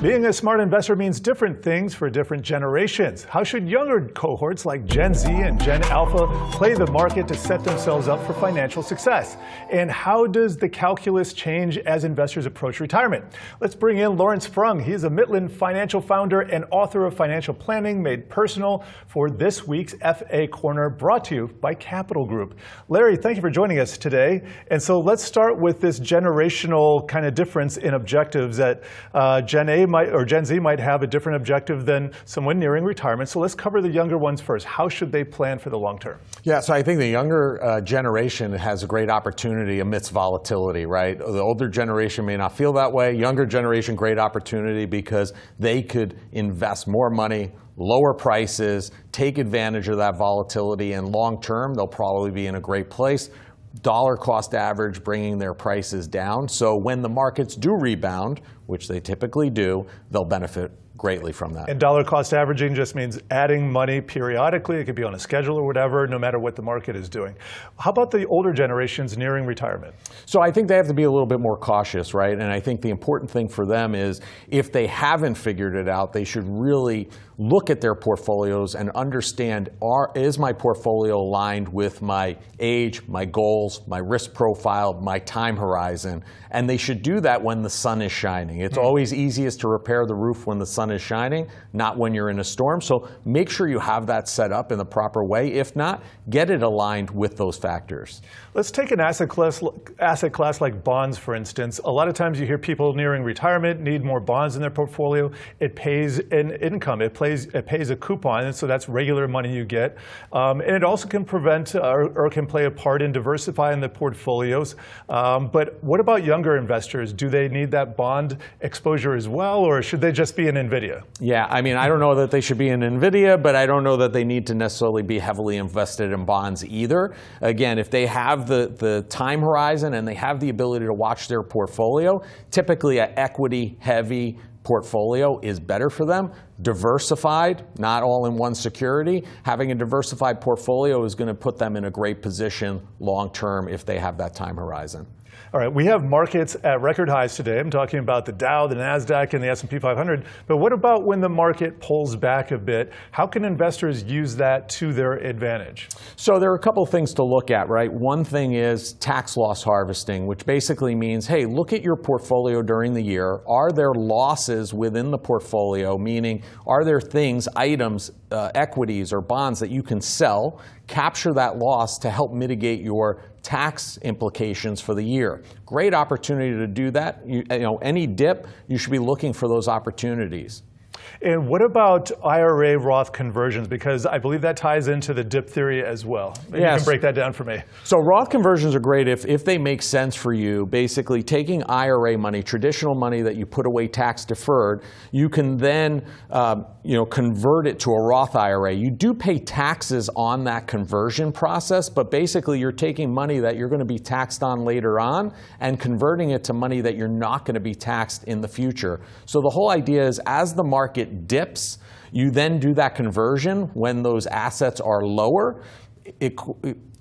Being a smart investor means different things for different generations. How should younger cohorts like Gen Z and Gen Alpha play the market to set themselves up for financial success? And how does the calculus change as investors approach retirement? Let's bring in Lawrence Frung. He's a Midland Financial founder and author of Financial Planning Made Personal for this week's FA Corner, brought to you by Capital Group. Larry, thank you for joining us today. And so let's start with this generational kind of difference in objectives that Gen Z might have a different objective than someone nearing retirement. So let's cover the younger ones first. How should they plan for the long term? Yeah, so I think the younger generation has a great opportunity amidst volatility, right? The older generation may not feel that way. Younger generation, great opportunity because they could invest more money, lower prices, take advantage of that volatility, and long term, they'll probably be in a great place. Dollar cost average bringing their prices down. So when the markets do rebound, which they typically do, they'll benefit greatly from that. And dollar cost averaging just means adding money periodically. It could be on a schedule or whatever, no matter what the market is doing. How about the older generations nearing retirement? So I think they have to be a little bit more cautious, right? And I think the important thing for them is if they haven't figured it out, they should really look at their portfolios and understand, is my portfolio aligned with my age, my goals, my risk profile, my time horizon? And they should do that when the sun is shining. It's always easiest to repair the roof when the sun is shining, not when you're in a storm. So make sure you have that set up in the proper way. If not, get it aligned with those factors. Let's take an asset class like bonds, for instance. A lot of times you hear people nearing retirement need more bonds in their portfolio. It pays an income. It pays a coupon, and so that's regular money you get. And it also can prevent or can play a part in diversifying the portfolios. But what about younger investors? Do they need that bond exposure as well, or should they just be in NVIDIA? Yeah, I mean, I don't know that they should be in NVIDIA, but I don't know that they need to necessarily be heavily invested in bonds either. Again, if they have the time horizon and they have the ability to watch their portfolio, typically an equity-heavy portfolio is better for them. Diversified, not all in one security. Having a diversified portfolio is going to put them in a great position long term if they have that time horizon. All right, we have markets at record highs today. I'm talking about the Dow, the NASDAQ, and the S&P 500. But what about when the market pulls back a bit? How can investors use that to their advantage? So there are a couple of things to look at, right? One thing is tax loss harvesting, which basically means, hey, look at your portfolio during the year. Are there losses within the portfolio? Meaning, are there things, items, equities, or bonds that you can sell, capture that loss to help mitigate your tax implications for the year? Great opportunity to do that. Any dip, you should be looking for those opportunities. And what about IRA Roth conversions? Because I believe that ties into the dip theory as well. Maybe you can break that down for me. So Roth conversions are great if they make sense for you. Basically, taking IRA money, traditional money that you put away tax deferred, you can then convert it to a Roth IRA. You do pay taxes on that conversion process, but basically you're taking money that you're going to be taxed on later on and converting it to money that you're not going to be taxed in the future. So the whole idea is as the market dips, you then do that conversion when those assets are lower.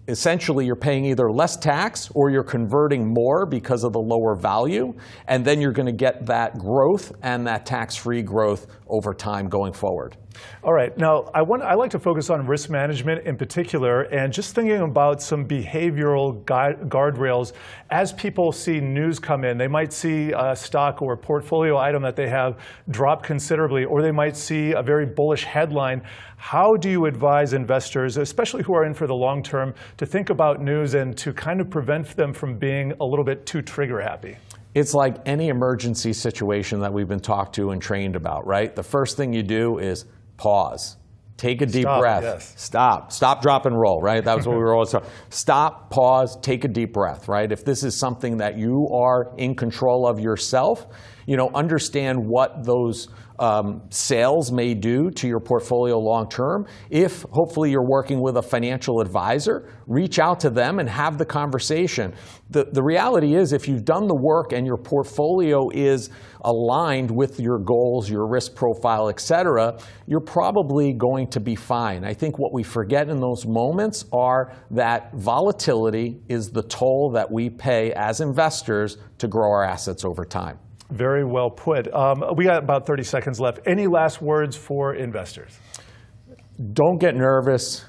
Essentially, you're paying either less tax or you're converting more because of the lower value, and then you're going to get that growth and that tax-free growth over time going forward. All right. Now, I like to focus on risk management in particular, and just thinking about some behavioral guardrails. As people see news come in, they might see a stock or a portfolio item that they have drop considerably, or they might see a very bullish headline. How do you advise investors, especially who are in for the long term, to think about news and to kind of prevent them from being a little bit too trigger happy? It's like any emergency situation that we've been talked to and trained about, right? The first thing you do is pause. Take a deep breath. Yes. Stop, drop, and roll, right? That was what we were always talking. Stop, pause, take a deep breath, right? If this is something that you are in control of yourself, understand what those sales may do to your portfolio long term. If hopefully you're working with a financial advisor, reach out to them and have the conversation. The reality is if you've done the work and your portfolio is aligned with your goals, your risk profile, et cetera, you're probably going to be fine. I think what we forget in those moments are that volatility is the toll that we pay as investors to grow our assets over time. Very well put. We got about 30 seconds left. Any last words for investors? Don't get nervous.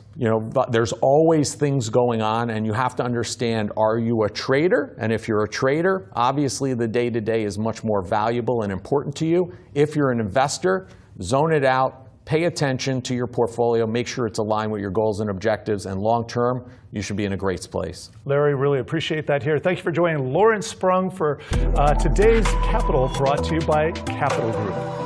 There's always things going on, and you have to understand, are you a trader? And if you're a trader, obviously the day-to-day is much more valuable and important to you. If you're an investor, zone it out. Pay attention to your portfolio. Make sure it's aligned with your goals and objectives. And long-term, you should be in a great place. Larry, really appreciate that here. Thank you for joining Lawrence Sprung for today's Capital, brought to you by Capital Group.